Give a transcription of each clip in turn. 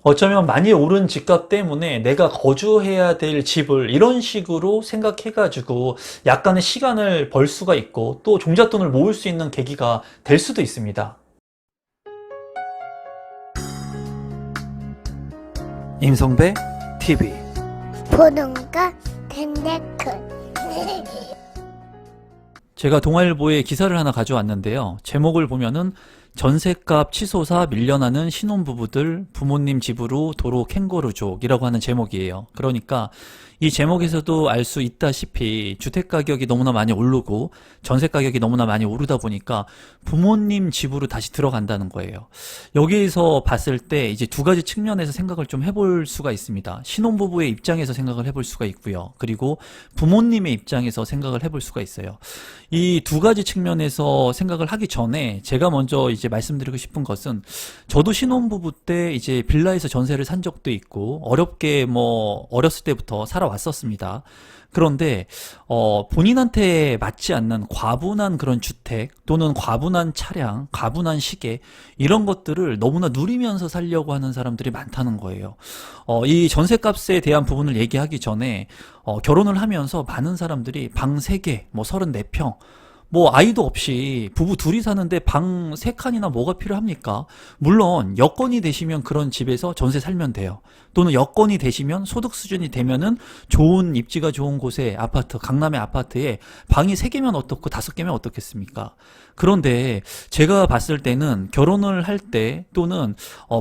어쩌면 많이 오른 집값 때문에 내가 거주해야 될 집을 이런 식으로 생각해가지고 약간의 시간을 벌 수가 있고 또 종잣돈을 모을 수 있는 계기가 될 수도 있습니다. 임성배 TV. 보는 거 된다큰. 제가 동아일보에 기사를 하나 가져왔는데요. 제목을 보면은 전셋값 치솟아 밀려나는 신혼부부들 부모님 집으로 도로 캥거루족이라고 하는 제목이에요. 그러니까 이 제목에서도 알 수 있다시피 주택가격이 너무나 많이 오르고 전셋가격이 너무나 많이 오르다 보니까 부모님 집으로 다시 들어간다는 거예요. 여기에서 봤을 때 이제 두 가지 측면에서 생각을 좀 해볼 수가 있습니다. 신혼부부의 입장에서 생각을 해볼 수가 있고요. 그리고 부모님의 입장에서 생각을 해볼 수가 있어요. 이 두 가지 측면에서 생각을 하기 전에 제가 먼저 이제 말씀드리고 싶은 것은 저도 신혼부부 때 이제 빌라에서 전세를 산 적도 있고 어렵게 어렸을 때부터 살아왔었습니다. 그런데 본인한테 맞지 않는 과분한 그런 주택 또는 과분한 차량, 과분한 시계 이런 것들을 너무나 누리면서 살려고 하는 사람들이 많다는 거예요. 이 전셋값에 대한 부분을 얘기하기 전에 결혼을 하면서 많은 사람들이 방 3개, 34평 아이도 없이 부부 둘이 사는데 방 3칸이나 뭐가 필요합니까? 물론 여건이 되시면 그런 집에서 전세 살면 돼요. 또는 여건이 되시면 소득 수준이 되면은 좋은 입지가 좋은 곳에 아파트, 강남의 아파트에 방이 3개면 어떻고 5개면 어떻겠습니까? 그런데 제가 봤을 때는 결혼을 할 때 또는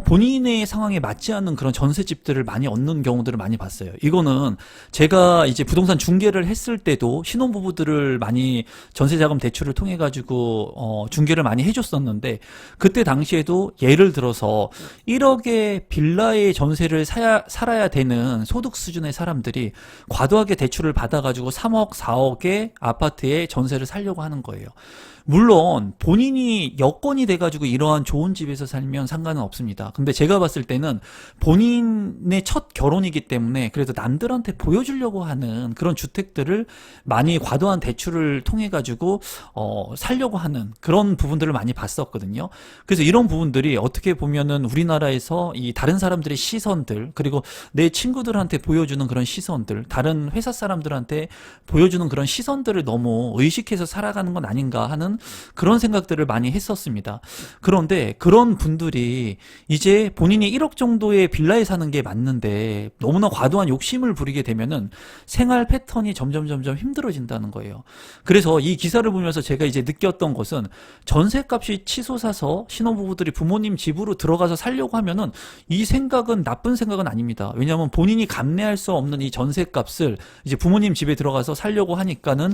본인의 상황에 맞지 않는 그런 전셋집들을 많이 얻는 경우들을 많이 봤어요. 이거는 제가 이제 부동산 중개를 했을 때도 신혼부부들을 많이 전세자금 대출을 통해 가지고 중개를 많이 해줬었는데 그때 당시에도 예를 들어서 1억의 빌라의 전세를 살아야 되는 소득 수준의 사람들이 과도하게 대출을 받아가지고 3억, 4억의 아파트에 전세를 살려고 하는 거예요. 물론 본인이 여건이 돼가지고 이러한 좋은 집에서 살면 상관은 없습니다. 근데 제가 봤을 때는 본인의 첫 결혼이기 때문에 그래도 남들한테 보여주려고 하는 그런 주택들을 많이 과도한 대출을 통해 가지고 살려고 하는 그런 부분들을 많이 봤었거든요. 그래서 이런 부분들이 어떻게 보면은 우리나라에서 이 다른 사람들의 시선들 그리고 내 친구들한테 보여주는 그런 시선들, 다른 회사 사람들한테 보여주는 그런 시선들을 너무 의식해서 살아가는 건 아닌가 하는 그런 생각들을 많이 했었습니다. 그런데 그런 분들이 이제 본인이 1억 정도의 빌라에 사는 게 맞는데 너무나 과도한 욕심을 부리게 되면은 생활 패턴이 점점 힘들어진다는 거예요. 그래서 이 기사를 보면서 제가 이제 느꼈던 것은 전셋값이 치솟아서 신혼부부들이 부모님 집으로 들어가서 살려고 하면은 이 생각은 나쁜 생각은 아닙니다. 왜냐하면 본인이 감내할 수 없는 이 전셋값을 이제 부모님 집에 들어가서 살려고 하니까는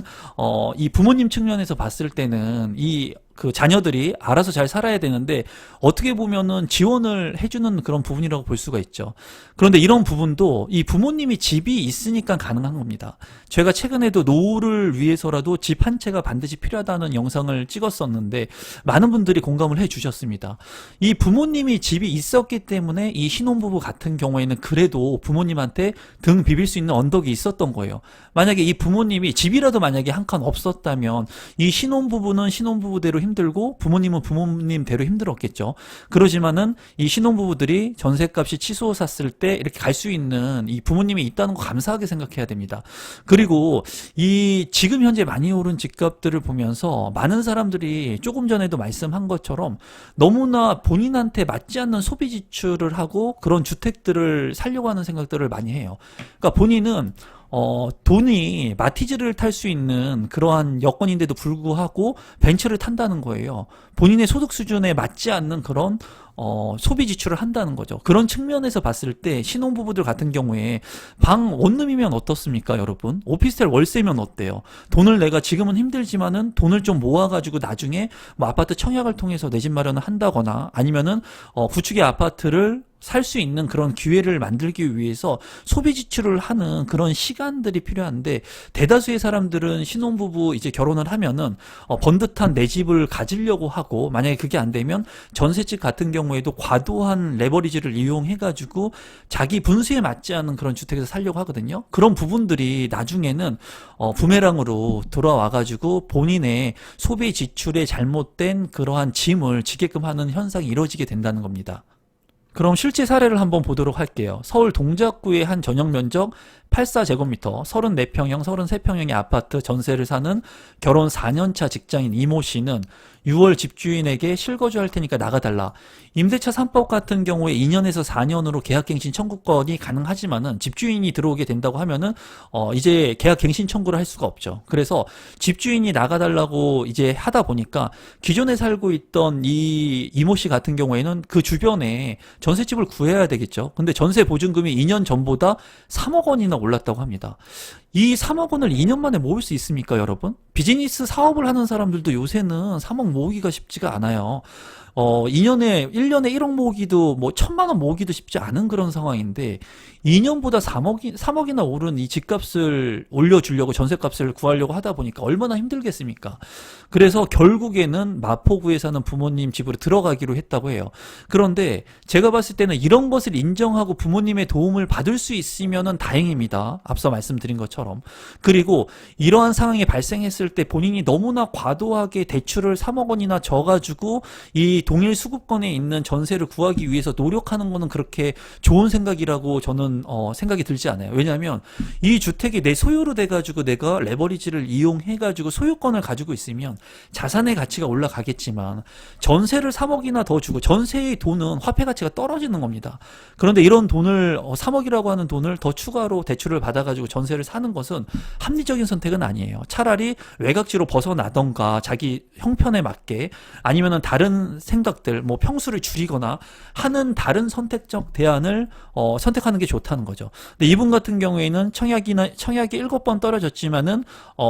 이 부모님 측면에서 봤을 때는 이 그 자녀들이 알아서 잘 살아야 되는데 어떻게 보면은 지원을 해주는 그런 부분이라고 볼 수가 있죠. 그런데 이런 부분도 이 부모님이 집이 있으니까 가능한 겁니다. 제가 최근에도 노후를 위해서라도 집 한 채가 반드시 필요하다는 영상을 찍었었는데 많은 분들이 공감을 해주셨습니다. 이 부모님이 집이 있었기 때문에 이 신혼부부 같은 경우에는 그래도 부모님한테 등 비빌 수 있는 언덕이 있었던 거예요. 만약에 이 부모님이 집이라도 만약에 한 칸 없었다면 이 신혼부부는 신혼부부대로 힘들고 부모님은 부모님대로 힘들었겠죠. 그러지만은 이 신혼부부들이 전셋값이 치솟았을 때 이렇게 갈 수 있는 이 부모님이 있다는 거 감사하게 생각해야 됩니다. 그리고 이 지금 현재 많이 오른 집값들을 보면서 많은 사람들이 조금 전에도 말씀한 것처럼 너무나 본인한테 맞지 않는 소비 지출을 하고 그런 주택들을 살려고 하는 생각들을 많이 해요. 그러니까 본인은 돈이 마티즈를 탈 수 있는 그러한 여건인데도 불구하고 벤츠를 탄다는 거예요. 본인의 소득 수준에 맞지 않는 그런 소비 지출을 한다는 거죠. 그런 측면에서 봤을 때 신혼부부들 같은 경우에 방 원룸이면 어떻습니까, 여러분? 오피스텔 월세면 어때요? 돈을 내가 지금은 힘들지만은 돈을 좀 모아가지고 나중에 아파트 청약을 통해서 내 집 마련을 한다거나 아니면은 구축의 아파트를 살 수 있는 그런 기회를 만들기 위해서 소비 지출을 하는 그런 시간들이 필요한데 대다수의 사람들은 신혼부부 이제 결혼을 하면은 번듯한 내 집을 가지려고 하고 만약에 그게 안 되면 전셋집 같은 경우에도 과도한 레버리지를 이용해 가지고 자기 분수에 맞지 않는 그런 주택에서 살려고 하거든요. 그런 부분들이 나중에는 부메랑으로 돌아와 가지고 본인의 소비 지출에 잘못된 그러한 짐을 지게끔 하는 현상이 이루어지게 된다는 겁니다. 그럼 실제 사례를 한번 보도록 할게요. 서울 동작구의 한 전용 면적 84제곱미터, 34평형, 33평형의 아파트 전세를 사는 결혼 4년차 직장인 이모 씨는 6월 집주인에게 실거주할 테니까 나가달라. 임대차 3법 같은 경우에 2년에서 4년으로 계약갱신 청구권이 가능하지만은 집주인이 들어오게 된다고 하면은 이제 계약갱신 청구를 할 수가 없죠. 그래서 집주인이 나가달라고 이제 하다 보니까 기존에 살고 있던 이 이모 씨 같은 경우에는 그 주변에 전셋집을 구해야 되겠죠. 근데 전세 보증금이 2년 전보다 3억 원이나 올랐다고 합니다. 이 3억 원을 2년 만에 모을 수 있습니까, 여러분? 비즈니스 사업을 하는 사람들도 요새는 3억 모으기가 쉽지가 않아요. 1년에 1억 모으기도 뭐 1,000만 원 모으기도 쉽지 않은 그런 상황인데 2년보다 3억이나 오른 이 집값을 올려주려고 전셋값을 구하려고 하다 보니까 얼마나 힘들겠습니까? 그래서 결국에는 마포구에 사는 부모님 집으로 들어가기로 했다고 해요. 그런데 제가 봤을 때는 이런 것을 인정하고 부모님의 도움을 받을 수 있으면은 다행입니다. 앞서 말씀드린 것처럼. 그리고 이러한 상황이 발생했을 때 본인이 너무나 과도하게 대출을 3억 원이나 져가지고 이 동일 수급권에 있는 전세를 구하기 위해서 노력하는 거는 그렇게 좋은 생각이라고 저는 생각이 들지 않아요. 왜냐하면 이 주택이 내 소유로 돼가지고 내가 레버리지를 이용해가지고 소유권을 가지고 있으면 자산의 가치가 올라가겠지만 전세를 3억이나 더 주고 전세의 돈은 화폐 가치가 떨어지는 겁니다. 그런데 이런 돈을 3억이라고 하는 돈을 더 추가로 대출을 받아가지고 전세를 사는 것은 합리적인 선택은 아니에요. 차라리 외곽지로 벗어나던가 자기 형편에 맞게 아니면은 다른 생각들 뭐 평수를 줄이거나 하는 다른 선택적 대안을 선택하는 게 좋다는 거죠. 근데 이분 같은 경우에는 청약이 7번 떨어졌지만은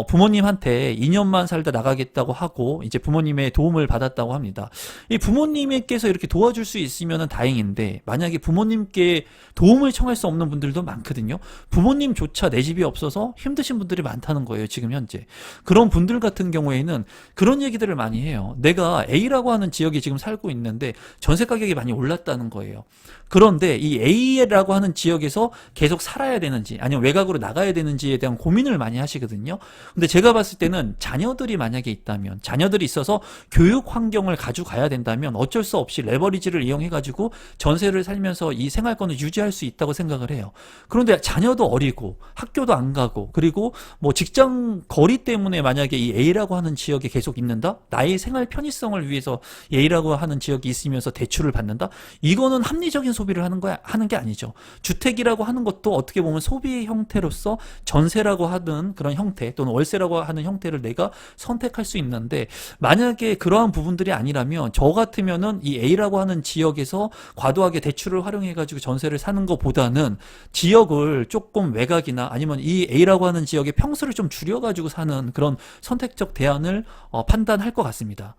부모님한테 2년만 살다 나가겠다고 하고 이제 부모님의 도움을 받았다고 합니다. 이 부모님께서 이렇게 도와줄 수 있으면은 다행인데 만약에 부모님께 도움을 청할 수 없는 분들도 많거든요. 부모님조차 내 집이 없어서 힘드신 분들이 많다는 거예요. 지금 현재. 그런 분들 같은 경우에는 그런 얘기들을 많이 해요. 내가 A라고 하는 지역에 지금 살고 있는데 전세 가격이 많이 올랐다는 거예요. 그런데 이 A라고 하는 지역에서 계속 살아야 되는지 아니면 외곽으로 나가야 되는지에 대한 고민을 많이 하시거든요. 근데 제가 봤을 때는 자녀들이 만약에 있다면 자녀들이 있어서 교육 환경을 가져가야 된다면 어쩔 수 없이 레버리지를 이용해 가지고 전세를 살면서 이 생활권을 유지할 수 있다고 생각을 해요. 그런데 자녀도 어리고 학교도 안 가고 그리고 뭐 직장 거리 때문에 만약에 이 A라고 하는 지역에 계속 있는다? 나의 생활 편의성을 위해서 A라고 하는 지역이 있으면서 대출을 받는다? 이거는 합리적인 소비를 하는 게 아니죠. 주택이라고 하는 것도 어떻게 보면 소비의 형태로서 전세라고 하는 그런 형태 또는 월세라고 하는 형태를 내가 선택할 수 있는데 만약에 그러한 부분들이 아니라면 저 같으면은 이 A라고 하는 지역에서 과도하게 대출을 활용해 가지고 전세를 사는 것보다는 지역을 조금 외곽이나 아니면 이 A라고 하는 지역의 평수를 좀 줄여 가지고 사는 그런 선택적 대안을 판단할 것 같습니다.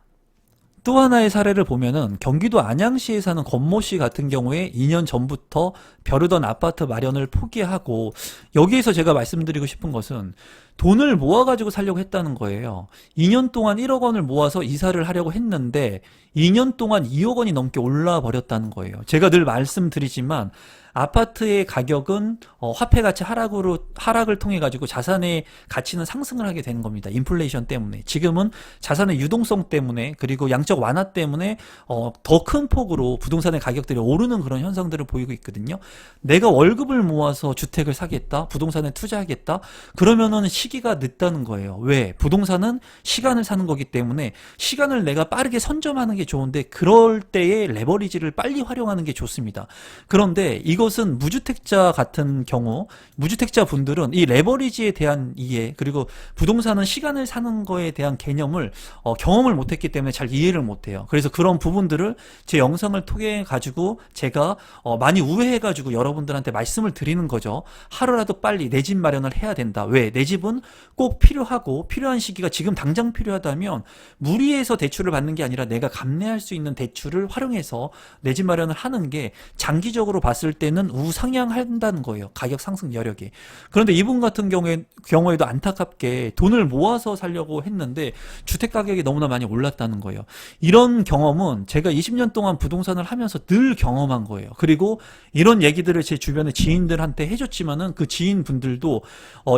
또 하나의 사례를 보면은 경기도 안양시에 사는 권모 씨 같은 경우에 2년 전부터 벼르던 아파트 마련을 포기하고 여기에서 제가 말씀드리고 싶은 것은 돈을 모아가지고 살려고 했다는 거예요. 2년 동안 1억 원을 모아서 이사를 하려고 했는데 2년 동안 2억 원이 넘게 올라 버렸다는 거예요. 제가 늘 말씀드리지만 아파트의 가격은 화폐 가치 하락을 통해 가지고 자산의 가치는 상승을 하게 되는 겁니다. 인플레이션 때문에. 지금은 자산의 유동성 때문에 그리고 양적 완화 때문에 더 큰 폭으로 부동산의 가격들이 오르는 그런 현상들을 보이고 있거든요. 내가 월급을 모아서 주택을 사겠다, 부동산에 투자하겠다. 그러면은 시기가 늦다는 거예요. 왜? 부동산은 시간을 사는 거기 때문에 시간을 내가 빠르게 선점하는 게 좋은데 그럴 때에 레버리지를 빨리 활용하는 게 좋습니다. 그런데 이것은 무주택자 같은 경우 무주택자 분들은 이 레버리지에 대한 이해 그리고 부동산은 시간을 사는 거에 대한 개념을 경험을 못했기 때문에 잘 이해를 못해요. 그래서 그런 부분들을 제 영상을 통해 가지고 제가 많이 우회해 가지고 여러분들한테 말씀을 드리는 거죠. 하루라도 빨리 내 집 마련을 해야 된다. 왜? 내 집은 꼭 필요하고 필요한 시기가 지금 당장 필요하다면 무리해서 대출을 받는 게 아니라 내가 감내할 수 있는 대출을 활용해서 내 집 마련을 하는 게 장기적으로 봤을 때는 우상향한다는 거예요. 가격 상승 여력이. 그런데 이분 같은 경우에도 안타깝게 돈을 모아서 살려고 했는데 주택 가격이 너무나 많이 올랐다는 거예요. 이런 경험은 제가 20년 동안 부동산을 하면서 늘 경험한 거예요. 그리고 이런 얘기들을 제 주변의 지인들한테 해줬지만은 그 지인분들도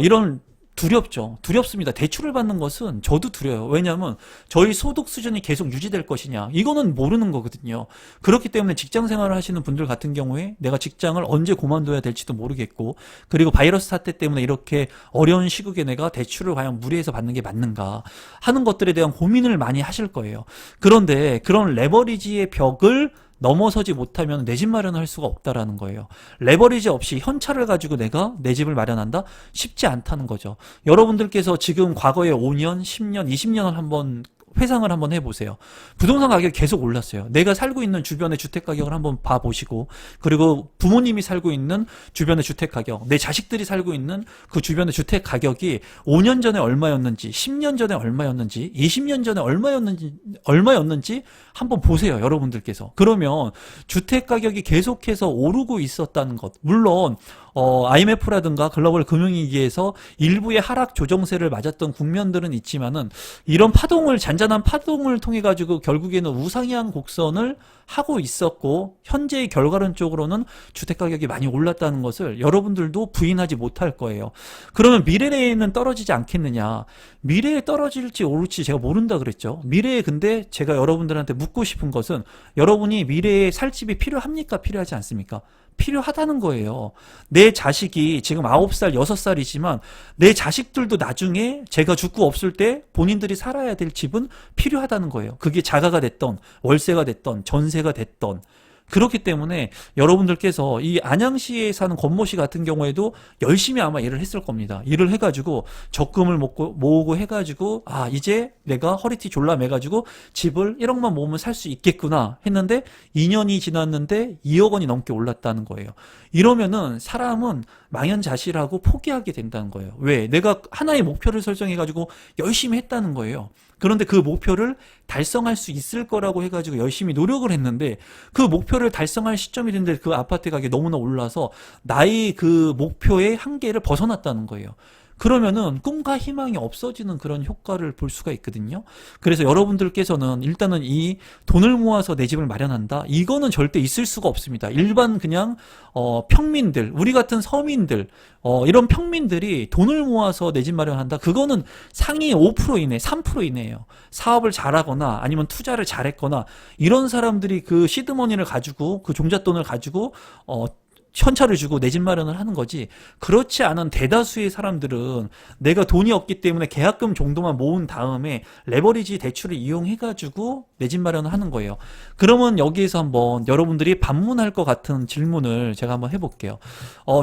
이런 두렵죠. 두렵습니다. 대출을 받는 것은 저도 두려워요. 왜냐하면 저희 소득 수준이 계속 유지될 것이냐, 이거는 모르는 거거든요. 그렇기 때문에 직장 생활을 하시는 분들 같은 경우에 내가 직장을 언제 그만둬야 될지도 모르겠고, 그리고 바이러스 사태 때문에 이렇게 어려운 시국에 내가 대출을 과연 무리해서 받는 게 맞는가 하는 것들에 대한 고민을 많이 하실 거예요. 그런데 그런 레버리지의 벽을 넘어서지 못하면 내 집 마련을 할 수가 없다라는 거예요. 레버리지 없이 현찰을 가지고 내가 내 집을 마련한다? 쉽지 않다는 거죠. 여러분들께서 지금 과거에 5년, 10년, 20년을 한번 회상을 한번 해보세요. 부동산 가격이 계속 올랐어요. 내가 살고 있는 주변의 주택 가격을 한번 봐보시고, 그리고 부모님이 살고 있는 주변의 주택 가격, 내 자식들이 살고 있는 그 주변의 주택 가격이 5년 전에 얼마였는지, 10년 전에 얼마였는지, 20년 전에 얼마였는지 한번 보세요, 여러분들께서. 그러면 주택 가격이 계속해서 오르고 있었다는 것, 물론 IMF라든가 글로벌 금융위기에서 일부의 하락 조정세를 맞았던 국면들은 있지만은, 이런 잔잔한 파동을 통해 가지고 결국에는 우상향 곡선을 하고 있었고, 현재의 결과론적으로는 주택 가격이 많이 올랐다는 것을 여러분들도 부인하지 못할 거예요. 그러면 미래에는 떨어지지 않겠느냐? 미래에 떨어질지 오를지 제가 모른다 그랬죠. 미래에, 근데 제가 여러분들한테 묻고 싶은 것은, 여러분이 미래에 살 집이 필요합니까? 필요하지 않습니까? 필요하다는 거예요. 내 자식이 지금 9살, 6살이지만 내 자식들도 나중에 제가 죽고 없을 때 본인들이 살아야 될 집은 필요하다는 거예요. 그게 자가가 됐던, 월세가 됐던, 전세가 됐던. 그렇기 때문에 여러분들께서 이 안양시에 사는 권모씨 같은 경우에도 열심히 아마 일을 했을 겁니다. 일을 해가지고 적금을 모으고 해가지고, 이제 내가 허리띠 졸라 매가지고 집을 1억만 모으면 살 수 있겠구나 했는데 2년이 지났는데 2억 원이 넘게 올랐다는 거예요. 이러면은 사람은 망연자실하고 포기하게 된다는 거예요. 왜? 내가 하나의 목표를 설정해가지고 열심히 했다는 거예요. 그런데 그 목표를 달성할 수 있을 거라고 해가지고 열심히 노력을 했는데, 그 목표를 달성할 시점이 됐는데 그 아파트 가격이 너무나 올라서 나의 그 목표의 한계를 벗어났다는 거예요. 그러면은 꿈과 희망이 없어지는 그런 효과를 볼 수가 있거든요. 그래서 여러분들께서는 일단은 이 돈을 모아서 내 집을 마련한다, 이거는 절대 있을 수가 없습니다. 일반 그냥 평민들, 우리 같은 서민들, 이런 평민들이 돈을 모아서 내 집 마련한다, 그거는 상위 5% 이내, 3% 이내예요. 사업을 잘하거나 아니면 투자를 잘했거나 이런 사람들이 그 시드머니를 가지고, 그 종잣돈을 가지고 현찰을 주고 내 집 마련을 하는 거지, 그렇지 않은 대다수의 사람들은 내가 돈이 없기 때문에 계약금 정도만 모은 다음에 레버리지 대출을 이용해가지고 내 집 마련을 하는 거예요. 그러면 여기에서 한번 여러분들이 반문할 것 같은 질문을 제가 한번 해볼게요.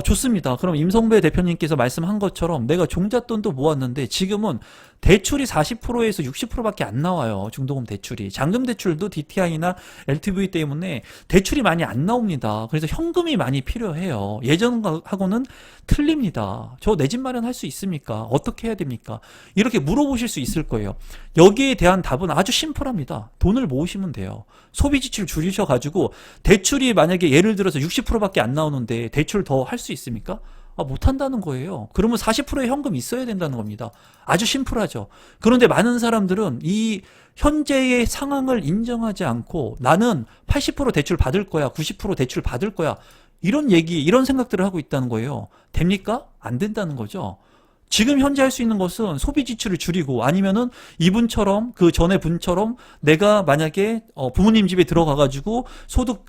좋습니다. 그럼 임성배 대표님께서 말씀한 것처럼 내가 종잣돈도 모았는데 지금은 대출이 40%에서 60%밖에 안 나와요. 중도금 대출이. 잔금 대출도 DTI나 LTV 때문에 대출이 많이 안 나옵니다. 그래서 현금이 많이 필요해요. 예전하고는 틀립니다. 저 내 집 마련할 수 있습니까? 어떻게 해야 됩니까? 이렇게 물어보실 수 있을 거예요. 여기에 대한 답은 아주 심플합니다. 돈을 모으시면 돼요. 소비 지출 줄이셔가지고 대출이 만약에 예를 들어서 60%밖에 안 나오는데 대출 더 할 수 있습니까? 못한다는 거예요. 그러면 40%의 현금이 있어야 된다는 겁니다. 아주 심플하죠. 그런데 많은 사람들은 이 현재의 상황을 인정하지 않고 나는 80% 대출 받을 거야, 90% 대출 받을 거야, 이런 생각들을 하고 있다는 거예요. 됩니까? 안 된다는 거죠. 지금 현재 할 수 있는 것은 소비 지출을 줄이고, 아니면은 이분처럼, 그 전에 분처럼 내가 만약에 부모님 집에 들어가가지고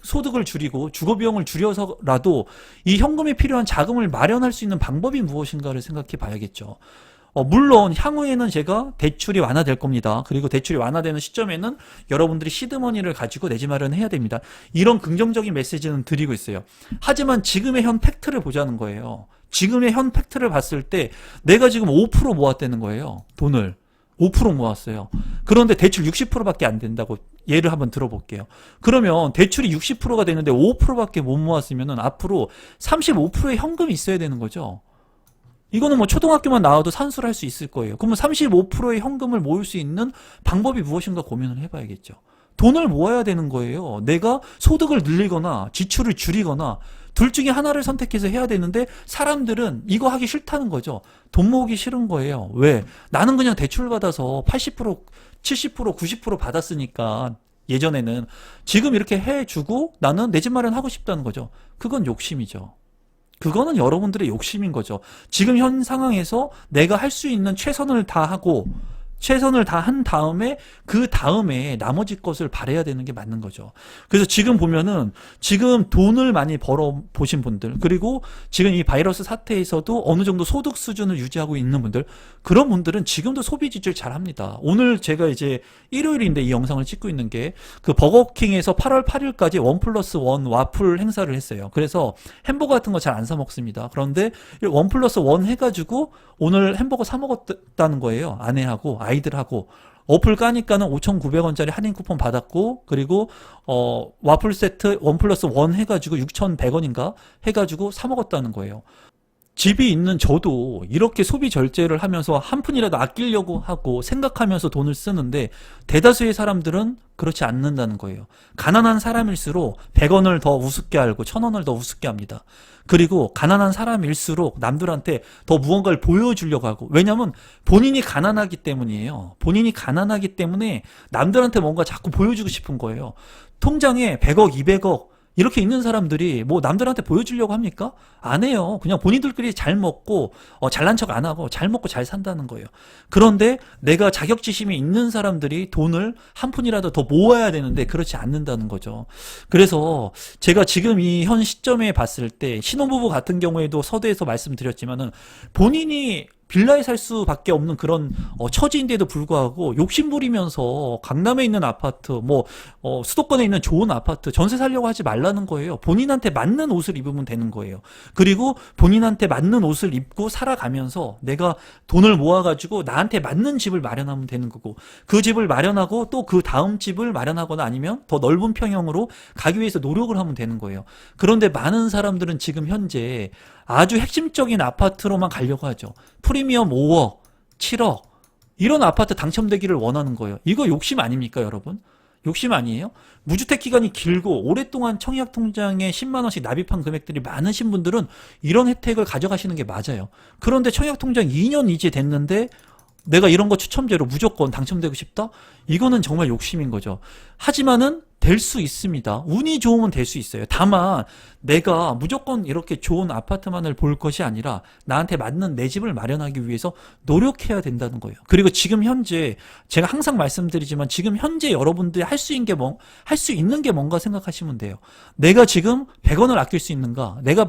소득을 줄이고 주거 비용을 줄여서라도 이 현금이 필요한 자금을 마련할 수 있는 방법이 무엇인가를 생각해 봐야겠죠. 물론 향후에는 제가 대출이 완화될 겁니다. 그리고 대출이 완화되는 시점에는 여러분들이 시드머니를 가지고 내 집 마련을 해야 됩니다. 이런 긍정적인 메시지는 드리고 있어요. 하지만 지금의 현 팩트를 보자는 거예요. 지금의 현 팩트를 봤을 때 내가 지금 5% 모았다는 거예요. 돈을 5% 모았어요. 그런데 대출 60%밖에 안 된다고 예를 한번 들어볼게요. 그러면 대출이 60%가 되는데 5%밖에 못 모았으면 앞으로 35%의 현금이 있어야 되는 거죠. 이거는 뭐 초등학교만 나와도 산수를 할 수 있을 거예요. 그러면 35%의 현금을 모을 수 있는 방법이 무엇인가 고민을 해봐야겠죠. 돈을 모아야 되는 거예요. 내가 소득을 늘리거나 지출을 줄이거나 둘 중에 하나를 선택해서 해야 되는데 사람들은 이거 하기 싫다는 거죠. 돈 모으기 싫은 거예요. 왜? 나는 그냥 대출 받아서 80%, 70%, 90% 받았으니까 예전에는, 지금 이렇게 해주고 나는 내 집 마련하고 싶다는 거죠. 그건 욕심이죠. 그거는 여러분들의 욕심인 거죠. 지금 현 상황에서 내가 할 수 있는 최선을 다하고 최선을 다한 다음에 그 다음에 나머지 것을 바라야 되는 게 맞는 거죠. 그래서 지금 보면은 지금 돈을 많이 벌어 보신 분들, 그리고 지금 이 바이러스 사태에서도 어느 정도 소득 수준을 유지하고 있는 분들, 그런 분들은 지금도 소비 지출 잘 합니다. 오늘 제가 이제 일요일인데 이 영상을 찍고 있는 게 그 버거킹에서 8월 8일까지 1+1 와플 행사를 했어요. 그래서 햄버거 같은 거 잘 안 사 먹습니다. 그런데 1+1 해가지고 오늘 햄버거 사 먹었다는 거예요. 아내하고 아이들하고. 어플 까니까는 5,900원짜리 할인 쿠폰 받았고, 그리고 와플 세트 1+1 해가지고 6,100원인가 해가지고 사 먹었다는 거예요. 집이 있는 저도 이렇게 소비 절제를 하면서 한 푼이라도 아끼려고 하고 생각하면서 돈을 쓰는데, 대다수의 사람들은 그렇지 않는다는 거예요. 가난한 사람일수록 100원을 더 우습게 알고 1,000원을 더 우습게 합니다. 그리고 가난한 사람일수록 남들한테 더 무언가를 보여주려고 하고, 왜냐면 본인이 가난하기 때문이에요. 본인이 가난하기 때문에 남들한테 뭔가 자꾸 보여주고 싶은 거예요. 통장에 100억, 200억 이렇게 있는 사람들이 뭐 남들한테 보여주려고 합니까? 안 해요. 그냥 본인들끼리 잘 먹고 잘난 척 안 하고 잘 먹고 잘 산다는 거예요. 그런데 내가 자격지심이 있는 사람들이 돈을 한 푼이라도 더 모아야 되는데 그렇지 않는다는 거죠. 그래서 제가 지금 이 현 시점에 봤을 때 신혼부부 같은 경우에도 서두에서 말씀드렸지만은 본인이 빌라에 살 수밖에 없는 그런 처지인데도 불구하고 욕심부리면서 강남에 있는 아파트, 수도권에 있는 좋은 아파트 전세 살려고 하지 말라는 거예요. 본인한테 맞는 옷을 입으면 되는 거예요. 그리고 본인한테 맞는 옷을 입고 살아가면서 내가 돈을 모아가지고 나한테 맞는 집을 마련하면 되는 거고, 그 집을 마련하고 또 그 다음 집을 마련하거나 아니면 더 넓은 평형으로 가기 위해서 노력을 하면 되는 거예요. 그런데 많은 사람들은 지금 현재 아주 핵심적인 아파트로만 가려고 하죠. 프리미엄 5억, 7억 이런 아파트 당첨되기를 원하는 거예요. 이거 욕심 아닙니까, 여러분? 욕심 아니에요? 무주택 기간이 길고 오랫동안 청약통장에 10만 원씩 납입한 금액들이 많으신 분들은 이런 혜택을 가져가시는 게 맞아요. 그런데 청약통장 2년 이제 됐는데 내가 이런 거 추첨제로 무조건 당첨되고 싶다? 이거는 정말 욕심인 거죠. 하지만은 될 수 있습니다. 운이 좋으면 될 수 있어요. 다만 내가 무조건 이렇게 좋은 아파트만을 볼 것이 아니라 나한테 맞는 내 집을 마련하기 위해서 노력해야 된다는 거예요. 그리고 지금 현재 제가 항상 말씀드리지만 지금 현재 여러분들이 할 수 있는 게 뭔가 생각하시면 돼요. 내가 지금 100원을 아낄 수 있는가? 내가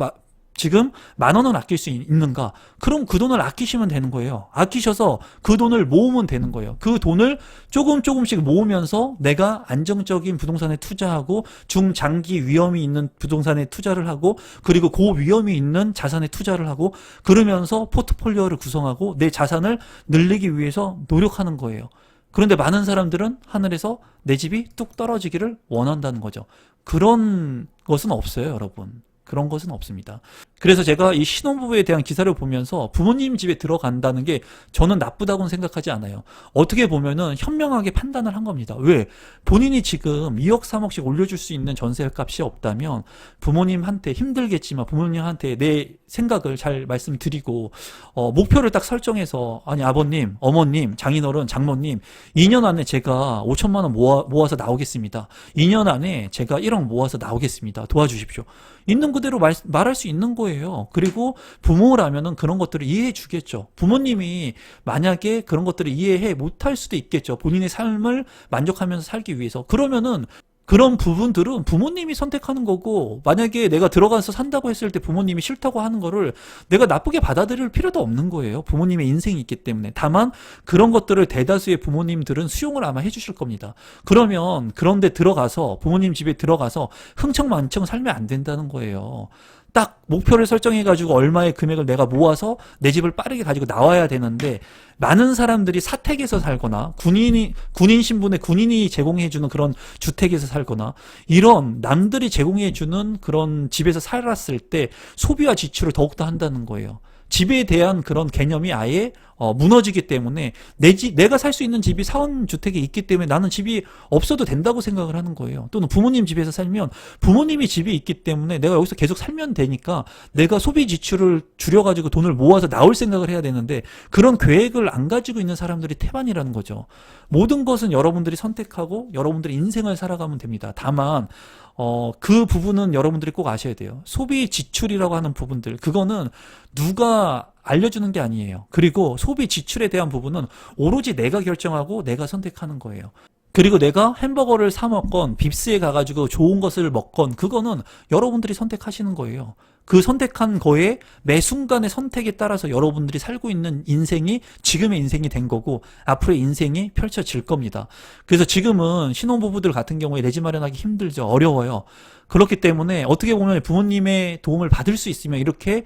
지금 10,000원을 아낄 수 있는가? 그럼 그 돈을 아끼시면 되는 거예요. 아끼셔서 그 돈을 모으면 되는 거예요. 그 돈을 조금씩 모으면서 내가 안정적인 부동산에 투자하고 중장기 위험이 있는 부동산에 투자를 하고, 그리고 고위험이 있는 자산에 투자를 하고, 그러면서 포트폴리오를 구성하고 내 자산을 늘리기 위해서 노력하는 거예요. 그런데 많은 사람들은 하늘에서 내 집이 뚝 떨어지기를 원한다는 거죠. 그런 것은 없어요, 여러분. 그런 것은 없습니다. 그래서 제가 이 신혼부부에 대한 기사를 보면서 부모님 집에 들어간다는 게 저는 나쁘다고는 생각하지 않아요. 어떻게 보면은 현명하게 판단을 한 겁니다. 왜? 본인이 지금 2억 3억씩 올려줄 수 있는 전세값이 없다면 부모님한테 힘들겠지만 부모님한테 내 생각을 잘 말씀드리고 목표를 딱 설정해서, 아니 아버님, 어머님, 장인어른, 장모님 2년 안에 제가 5천만 원 모아서 나오겠습니다. 2년 안에 제가 1억 모아서 나오겠습니다. 도와주십시오. 있는 그대로 말할 수 있는 거예요. 그리고 부모라면은 그런 것들을 이해해 주겠죠. 부모님이 만약에 그런 것들을 이해해 못할 수도 있겠죠. 본인의 삶을 만족하면서 살기 위해서. 그러면은 그런 부분들은 부모님이 선택하는 거고, 만약에 내가 들어가서 산다고 했을 때 부모님이 싫다고 하는 거를 내가 나쁘게 받아들일 필요도 없는 거예요. 부모님의 인생이 있기 때문에. 다만 그런 것들을 대다수의 부모님들은 수용을 아마 해주실 겁니다. 그러면 그런데 들어가서 부모님 집에 들어가서 흥청망청 살면 안 된다는 거예요. 딱 목표를 설정해가지고 얼마의 금액을 내가 모아서 내 집을 빠르게 가지고 나와야 되는데, 많은 사람들이 사택에서 살거나 군인 신분의 군인이 제공해주는 그런 주택에서 살거나 이런 남들이 제공해주는 그런 집에서 살았을 때 소비와 지출을 더욱더 한다는 거예요. 집에 대한 그런 개념이 아예 무너지기 때문에 내가 살 수 있는 집이 사원주택에 있기 때문에 나는 집이 없어도 된다고 생각을 하는 거예요. 또는 부모님 집에서 살면 부모님이 집이 있기 때문에 내가 여기서 계속 살면 되니까 내가 소비 지출을 줄여가지고 돈을 모아서 나올 생각을 해야 되는데 그런 계획을 안 가지고 있는 사람들이 태반이라는 거죠. 모든 것은 여러분들이 선택하고 여러분들이 인생을 살아가면 됩니다. 다만 그 부분은 여러분들이 꼭 아셔야 돼요. 소비 지출이라고 하는 부분들, 그거는 누가 알려주는 게 아니에요. 그리고 소비 지출에 대한 부분은 오로지 내가 결정하고 내가 선택하는 거예요. 그리고 내가 햄버거를 사 먹건 빕스에 가가지고 좋은 것을 먹건 그거는 여러분들이 선택하시는 거예요. 그 선택한 거에 매 순간의 선택에 따라서 여러분들이 살고 있는 인생이 지금의 인생이 된 거고 앞으로의 인생이 펼쳐질 겁니다. 그래서 지금은 신혼부부들 같은 경우에 내 집 마련하기 힘들죠. 어려워요. 그렇기 때문에 어떻게 보면 부모님의 도움을 받을 수 있으면 이렇게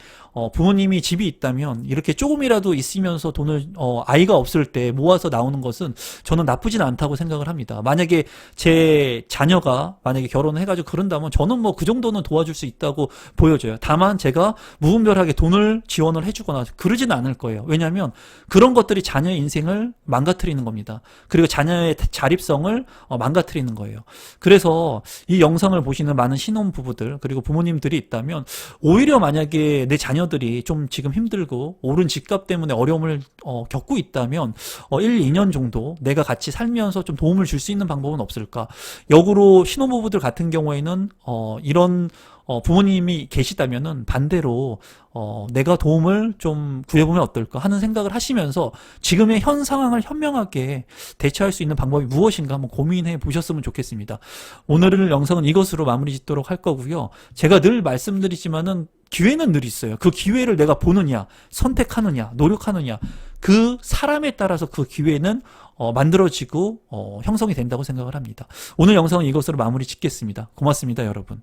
부모님이 집이 있다면 이렇게 조금이라도 있으면서 돈을 아이가 없을 때 모아서 나오는 것은 저는 나쁘진 않다고 생각을 합니다. 만약에 제 자녀가 만약에 결혼을 해가지고 그런다면 저는 뭐 그 정도는 도와줄 수 있다고 보여져요. 다만 제가 무분별하게 돈을 지원을 해주거나 그러지는 않을 거예요. 왜냐하면 그런 것들이 자녀의 인생을 망가뜨리는 겁니다. 그리고 자녀의 자립성을 망가뜨리는 거예요. 그래서 이 영상을 보시는 많은 신혼부부들 그리고 부모님들이 있다면 오히려 만약에 내 자녀들이 좀 지금 힘들고 오른 집값 때문에 어려움을 겪고 있다면 1, 2년 정도 내가 같이 살면서 좀 도움을 줄 수 있는 방법은 없을까? 역으로 신혼부부들 같은 경우에는 이런 부모님이 계시다면은 반대로 내가 도움을 좀 구해보면 어떨까 하는 생각을 하시면서 지금의 현 상황을 현명하게 대처할 수 있는 방법이 무엇인가 한번 고민해 보셨으면 좋겠습니다. 오늘 영상은 이것으로 마무리 짓도록 할 거고요. 제가 늘 말씀드리지만은 기회는 늘 있어요. 그 기회를 내가 보느냐, 선택하느냐, 노력하느냐, 그 사람에 따라서 그 기회는 만들어지고 형성이 된다고 생각을 합니다. 오늘 영상은 이것으로 마무리 짓겠습니다. 고맙습니다, 여러분.